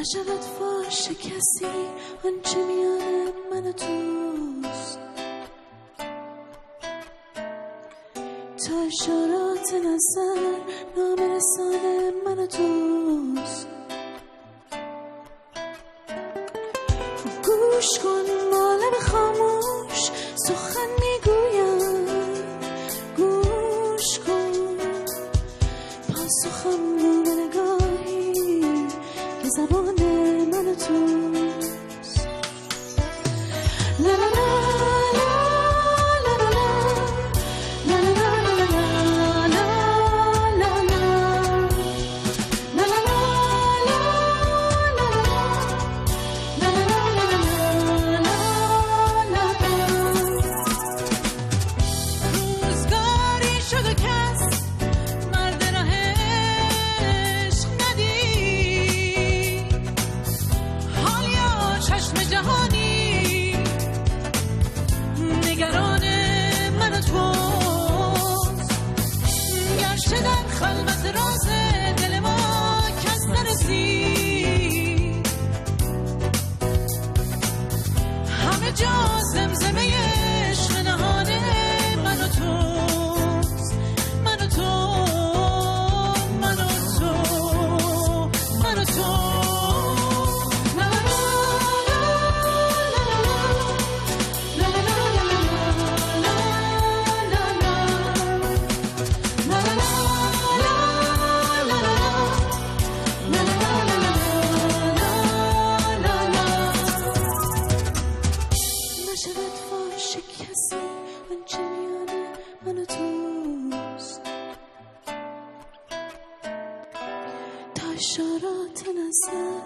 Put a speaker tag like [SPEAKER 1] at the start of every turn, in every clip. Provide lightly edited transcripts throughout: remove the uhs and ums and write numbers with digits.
[SPEAKER 1] نشود فاش کسی آنچه میان من و توست، تا اشارات نظر نامرسان من و توست. گوش کن مالم خاموش سخن میگویم، گوش کن پاسخم رو به نگاهی که زبان من و توست. لا لا لا لا لا لا لا لا لا خلوت راز دل ما کس نرسید، همه جا زمزمه عشق نهان من و توست، من و تو، من و تو، من و تو. اشارات نظر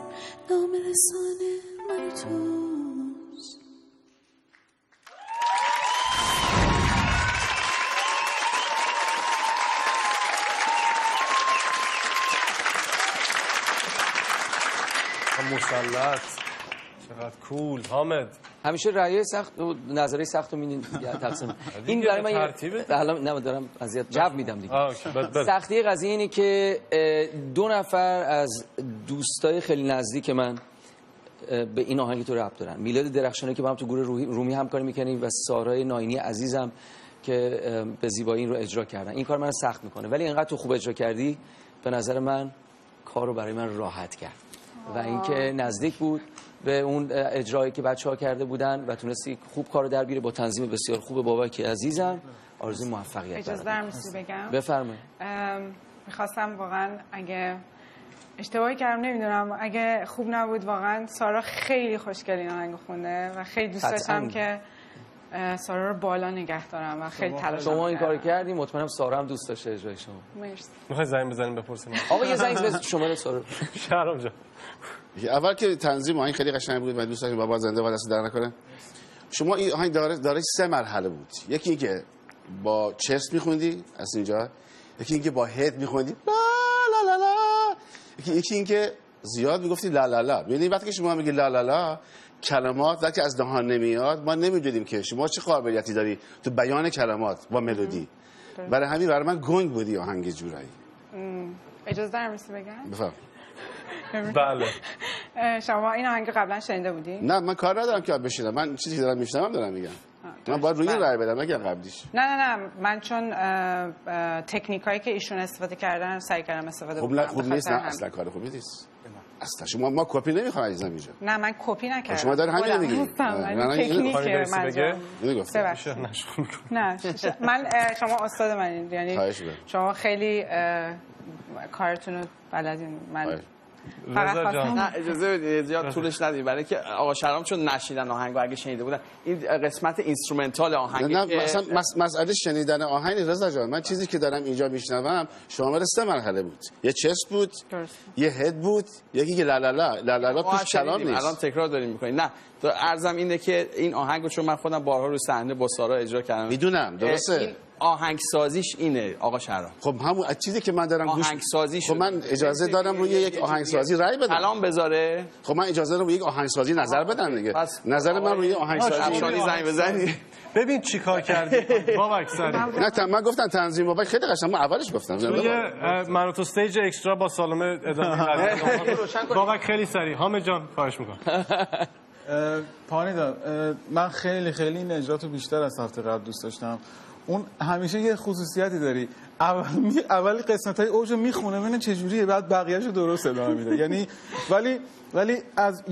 [SPEAKER 1] نامرسان من و توست.
[SPEAKER 2] مسلط چقدر کول. حامد
[SPEAKER 3] همیشه رأی سخت و نظری سخت رو می‌دین تقسیم. این برای من الان نمیدارم اذیت جو میدم دیگه. سختی قضیه اینه که 2 نفر از دوستای خیلی نزدیک من به این آهنگ تو رپ دارن. میلاد درخشانی که با هم تو گروه رومی همکاری می‌کنیم و سارای ناینی عزیزم که به زیبایی این رو اجرا کردن. این کار من سخت میکنه، ولی اینقدر تو خوب اجرا کردی به نظر من کارو برای من راحت کرد و اینکه نزدیک بود به اون اجرایی که بچه‌ها کرده بودن و تونستی خوب کارو در بیاره با تنظیم بسیار خوب بابک عزیزم. آرزوی موفقیت.
[SPEAKER 4] اجازه دارم بگم؟
[SPEAKER 3] بفرمایید.
[SPEAKER 4] می‌خواستم واقعا اگه اشتباهی کردم نمیدونم، اگه خوب نبود واقعا سارا خیلی خوشگل این آهنگ خونده و خیلی دوست داشتم که سارا رو بالا نگه دارم و خیلی تلاش
[SPEAKER 3] شما این کارو کردی، مطمئنم سارا هم دوست داشته اجرای شما.
[SPEAKER 4] مرسی.
[SPEAKER 2] میخوای زنگ بزنیم بپرسیم؟
[SPEAKER 3] آقا یه زنگ بزن شماره سارا.
[SPEAKER 2] شهرام جان
[SPEAKER 5] اول که تنظیم آهنگ خیلی قشنگ بود و دوست داشتم بابا زنده و دست در نکنه. شما این آهنگ داره 3 مرحله بود. یکی اینکه با چست میخوندی از اینجا، یکی اینکه با هد میخوندی لا لا لا لا، یکی اینکه زیاد میگفتی لا لا لا. یعنی وقتی که شما میگی لا لا لا کلمات وقتی از دهان نمیاد ما نمیدونیم که شما چه قابلیتی داری تو بیان کلمات با ملودی. برای همین برای من گنگ بودی آهنگ جورایی.
[SPEAKER 4] اجازه دارم بگم؟
[SPEAKER 5] بفهم.
[SPEAKER 2] بله.
[SPEAKER 4] شما این آهنگ قبلا شنیده بودی؟
[SPEAKER 5] نه من کار ندارم که بشینم، من چیزی که دارم میشنوم دارم میگم. من باید روی این رای بدم نگم قبلیش.
[SPEAKER 4] نه من چون تکنیکایی که ایشون استفاده کردن سعی کردم استفاده کنم.
[SPEAKER 5] خوب نیست. نه اصلا کار خوبی نیست. اصلا شما ما کپی نمیخوام عزیزم اینجا.
[SPEAKER 4] نه من کپی نکردم.
[SPEAKER 5] شما داره همین میگی.
[SPEAKER 4] تکنیکه منظورم. نه من شما استاد منید، یعنی شما خیلی کارتون رو بلدین. من
[SPEAKER 6] فقط نه اجازه بدید زیاد طولش ندید برای اینکه آقا شهرام چون نشیدن آهنگو اگه شنیده بودن این قسمت اینسترومنتال آهنگ.
[SPEAKER 5] نه مثلا مسئله شنیدن آهنگ رضا جان، من چیزی که دارم اینجا میشنوم شامل 3 مرحله بود. یه چست بود، یه هد بود، یکی که لا لا لا لا لا لا توش کلام نیست.
[SPEAKER 6] الان تکرار داریم میکنیم. نه عرضم اینه که این آهنگو چون من خودم بارها رو صحنه با سارا اجرا کردم
[SPEAKER 5] میدونم درسته.
[SPEAKER 6] آهنگسازیش اینه آقا شهرام.
[SPEAKER 5] خب همون چیزی که من دارم
[SPEAKER 6] آهنگسازیش.
[SPEAKER 5] خب من اجازه دارم روی یک آهنگسازی رأی بدم.
[SPEAKER 6] کلام بذاره.
[SPEAKER 5] خب من اجازه دارم روی یک آهنگسازی نظر بدم دیگه. نظر من روی آهنگسازی.
[SPEAKER 6] افشانی زنگ بزنی.
[SPEAKER 2] ببین چیکار کردی بابک سری.
[SPEAKER 5] نه من گفتم تنظیم بابک خیلی قشنگ، من اولش گفتم.
[SPEAKER 2] من تو استیج اکسترا با سالمه ادامه بابک خیلی سری. حامد جان خواهش میکنم.
[SPEAKER 7] پانیدا من خیلی این اجراتو بیشتر از هفته قبل دوست داشتم. اون همیشه یه خصوصیتی داری، اولی قسمت‌های اوجو میخونه ببینه چه جوریه، بعد بقیه‌شو درست ادامه میده. یعنی ولی از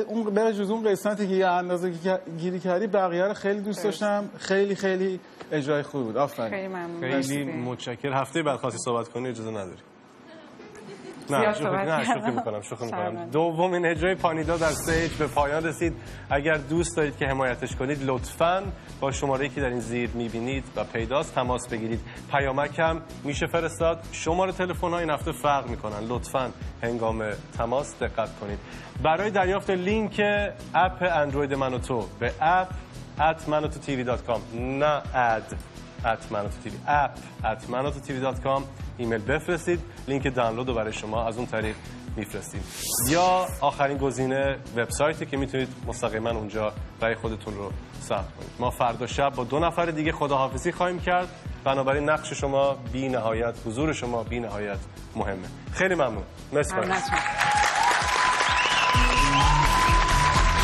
[SPEAKER 7] اون به جز اون قسمتی که یه اندازه گیری کردی بقیه رو خیلی دوست داشتم. خیلی اجرای خوبی بود. آفرین.
[SPEAKER 4] خیلی ممنون.
[SPEAKER 2] خیلی متشکرم. هفته بعد خواستی صحبت کنی اجازه نداری. نه شوخی میکنم. دومین اجرای پانیدا در استیج به پایان رسید. اگر دوست دارید که حمایتش کنید لطفاً با شماره‌ای که در این زیر می‌بینید و پیداست تماس بگیرید. پیامک هم میشه فرستاد. شماره تلفن‌ها این هفته فرق میکنن. لطفاً هنگام تماس دقت کنید. برای دریافت لینک اپ اندروید من و تو به اپ @manototv.com نه @manototv اپ @manototv.com ایمیل بفرستید. لینک دانلود رو برای شما از اون طریق میفرستیم. یا آخرین گزینه وبسایتی که میتونید مستقیما اونجا برای خودتون رو ثبت کنید. ما فردا شب با 2 نفر دیگه خداحافظی خواهیم کرد. بنابراین نقش شما بی نهایت، حضور شما بی نهایت مهمه. خیلی ممنون. مرسی.